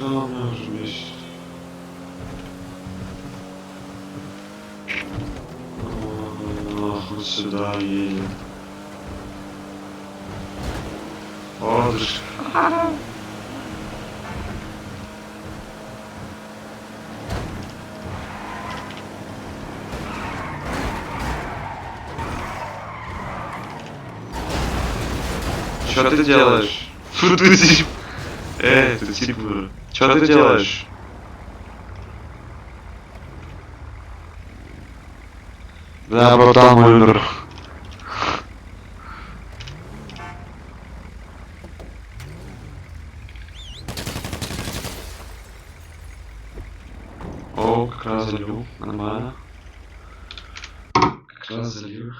Главное уже вместе. Вот сюда едем. Отдых. Что ты делаешь? Фу, ты тип. Ты тип. Что ты делаешь? Да, братан, мой умер. О, как раз залил. Нормально. Как раз залил.